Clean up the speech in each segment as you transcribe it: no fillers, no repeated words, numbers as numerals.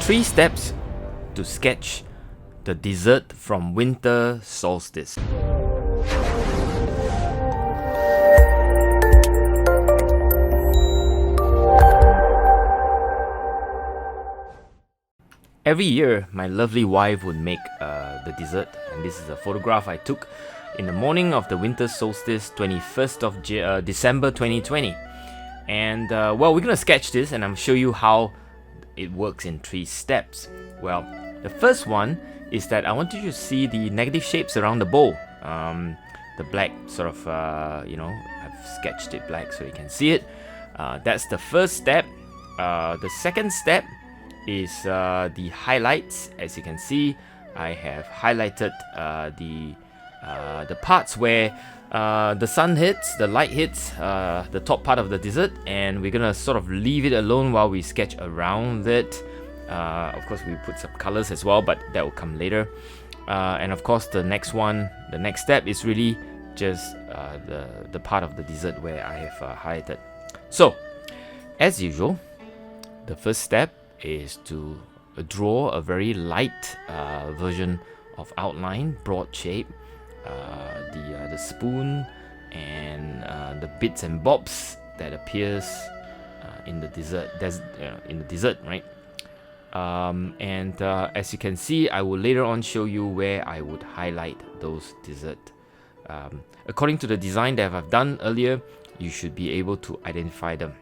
3 steps to sketch the dessert from Winter Solstice. Every year, my lovely wife would make the dessert, and this is a photograph I took in the morning of the Winter Solstice, 21st of December 2020. And well, we're gonna sketch this, and I'm show you how it works in 3 steps. Well, the first one is that I want you to see the negative shapes around the bowl. The black sort of, I've sketched it black so you can see it. That's the first step. The second step is the highlights. As you can see, I have highlighted the parts where the sun hits, the light hits the top part of the dessert, and we're gonna sort of leave it alone while we sketch around it. Of course, we put some colors as well, but that will come later. And of course, the next step is really just the part of the dessert where I have highlighted. So, as usual, the first step is to draw a very light version of outline, broad shape, the spoon and the bits and bobs that appears in the dessert. In the dessert, right? As you can see, I will later on show you where I would highlight those dessert. According to the design that I've done earlier, you should be able to identify them.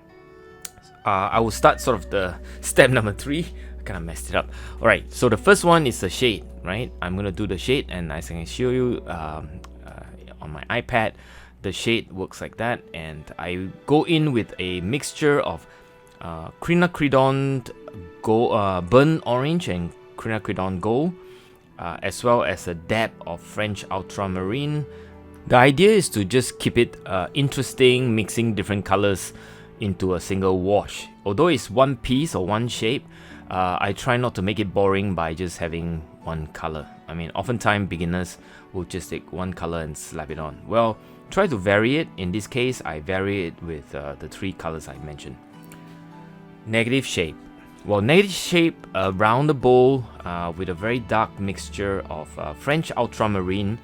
I will start sort of the step number 3. I kind of messed it up. Alright, so the first one is the shade, right? I'm going to do the shade, and as I can show you on my iPad, the shade works like that. And I go in with a mixture of Quin Burnt Orange and Quin Gold, as well as a dab of French Ultramarine. The idea is to just keep it interesting, mixing different colors into a single wash. Although it's one piece or one shape, I try not to make it boring by just having one color. I mean, oftentimes beginners will just take one color and slap it on. Well, try to vary it. In this case, I vary it with the 3 colors I mentioned. Negative shape. Well, negative shape around the bowl with a very dark mixture of French Ultramarine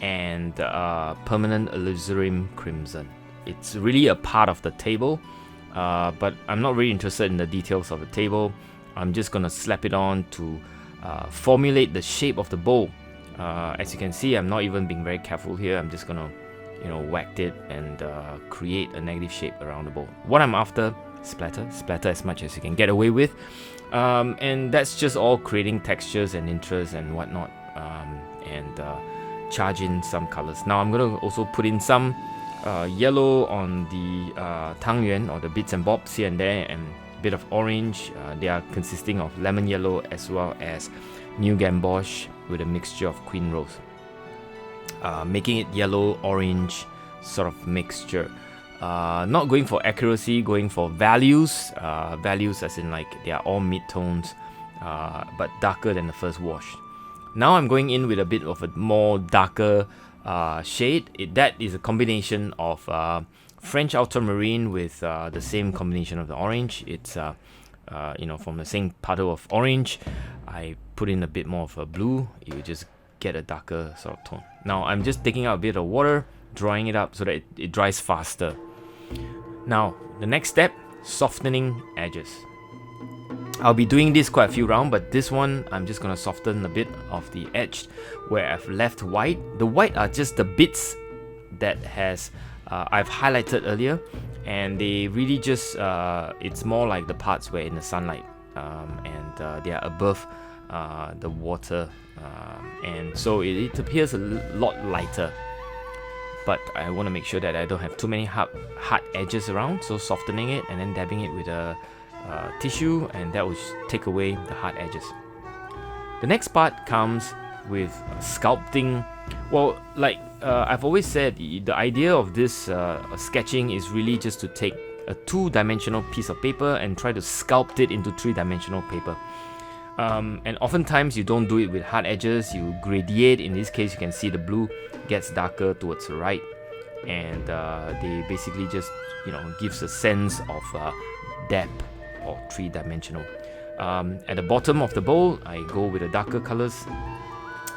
and permanent Alizarin crimson. It's really a part of the table, but I'm not really interested in the details of the table. I'm just gonna slap it on to formulate the shape of the bowl. As you can see, I'm not even being very careful here. I'm just gonna, whack it and create a negative shape around the bowl. What I'm after, splatter as much as you can get away with, and that's just all creating textures and interest and whatnot, and charge in some colors. Now I'm gonna also put in some yellow on the Tang Yuan, or the bits and bobs here and there, and a bit of orange. They are consisting of lemon yellow as well as new Gamboge with a mixture of Quin Rose, making it yellow orange sort of mixture. Not going for accuracy, going for values. Values as in like they are all mid-tones, but darker than the first wash. Now I'm going in with a bit of a more darker shade. That is a combination of French Ultramarine with the same combination of the orange. It's from the same puddle of orange, I put in a bit more of a blue. You just get a darker sort of tone. Now I'm just taking out a bit of water, drying it up so that it dries faster. Now the next step, softening edges. I'll be doing this quite a few rounds, but this one I'm just gonna soften a bit of the edge where I've left white. The white are just the bits that has I've highlighted earlier, and they really just it's more like the parts where in the sunlight, and they are above the water, and so it appears a lot lighter. But I want to make sure that I don't have too many hard edges around, so softening it and then dabbing it with a tissue, and that will take away the hard edges. The next part comes with sculpting. Well, like I've always said, the idea of this sketching is really just to take a 2-dimensional piece of paper and try to sculpt it into 3-dimensional paper. And oftentimes you don't do it with hard edges, you gradiate. In this case, you can see the blue gets darker towards the right, and they basically just gives a sense of depth or 3-dimensional. At the bottom of the bowl, I go with the darker colors.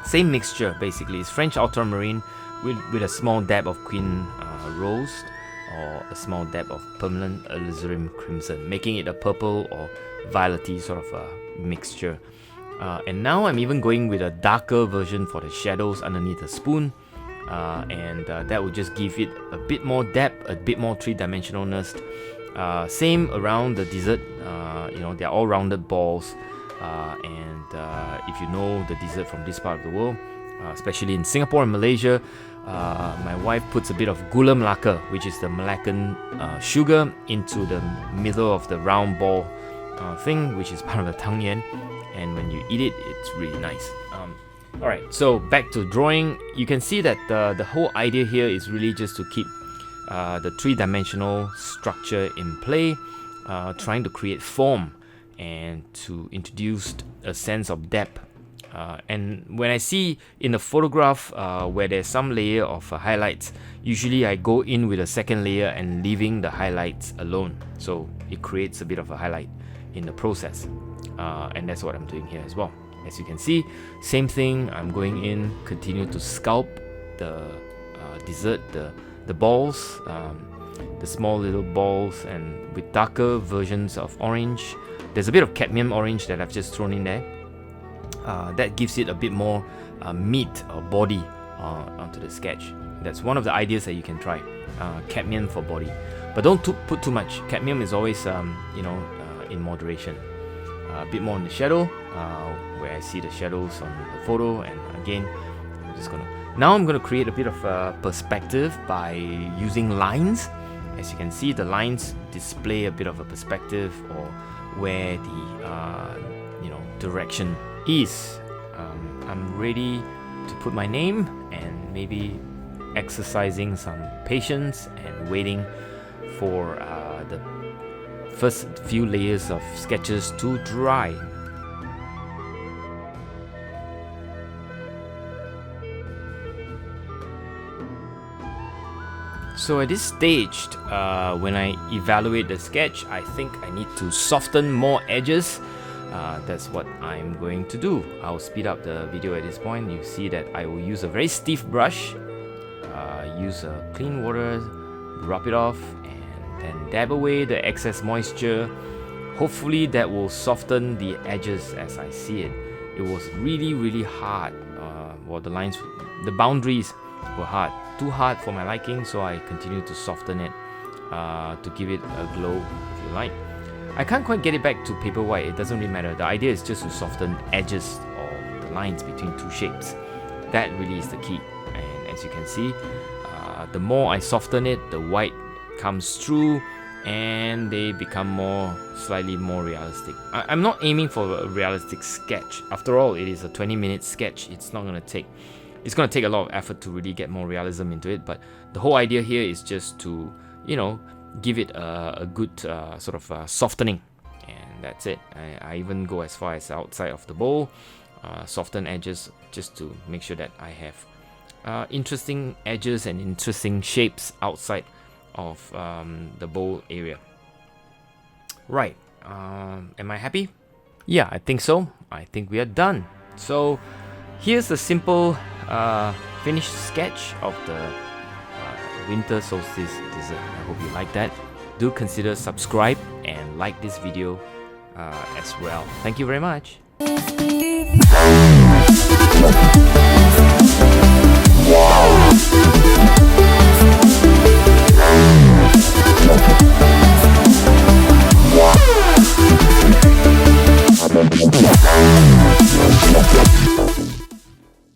Same mixture basically. It's French Ultramarine with a small dab of Quin Rose or a small dab of permanent Alizarin Crimson, making it a purple or violety sort of a mixture. And now I'm even going with a darker version for the shadows underneath the spoon. And that will just give it a bit more depth, a bit more three-dimensionalness. Same around the dessert, they're all rounded balls. And if you know the dessert from this part of the world, especially in Singapore and Malaysia, my wife puts a bit of gula melaka, which is the Malaccan sugar, into the middle of the round ball thing, which is part of the Tang. And when you eat it, it's really nice. Alright, so back to drawing. You can see that the whole idea here is really just to keep the three-dimensional structure in play, trying to create form and to introduce a sense of depth. And when I see in the photograph where there's some layer of highlights, usually I go in with a second layer and leaving the highlights alone, so it creates a bit of a highlight in the process. And that's what I'm doing here as well. As you can see, same thing, I'm going in, continue to sculpt the dessert, the balls, the small little balls, and with darker versions of orange. There's a bit of cadmium orange that I've just thrown in there. That gives it a bit more meat or body onto the sketch. That's one of the ideas that you can try, cadmium for body. But don't put too much. Cadmium is always, in moderation. A bit more in the shadow, where I see the shadows on the photo, and again, I'm gonna create a bit of perspective by using lines. As you can see, the lines display a bit of a perspective or where the direction is. I'm ready to put my name and maybe exercising some patience and waiting for the first few layers of sketches to dry. So at this stage, when I evaluate the sketch, I think I need to soften more edges. That's what I'm going to do. I'll speed up the video at this point. You see that I will use a very stiff brush, use clean water, rub it off, and then dab away the excess moisture. Hopefully that will soften the edges as I see it. It was really hard. The boundaries were hard. Too hard for my liking, so I continue to soften it to give it a glow, if you like. I can't quite get it back to paper white. It doesn't really matter. The idea is just to soften edges or the lines between two shapes. That really is the key. And as you can see, the more I soften it, the white comes through and they become slightly more realistic. I'm not aiming for a realistic sketch. After all, it is a 20-minute sketch. It's going to take a lot of effort to really get more realism into it. But the whole idea here is just to, give it a good sort of softening, and that's it. I even go as far as outside of the bowl, soften edges, just to make sure that I have interesting edges and interesting shapes outside of the bowl area. Right, am I happy? Yeah, I think so. I think we are done. So here's a simple finished sketch of the winter solstice dessert. I hope you like that. Do consider subscribe and like this video as well. Thank you very much. Wow.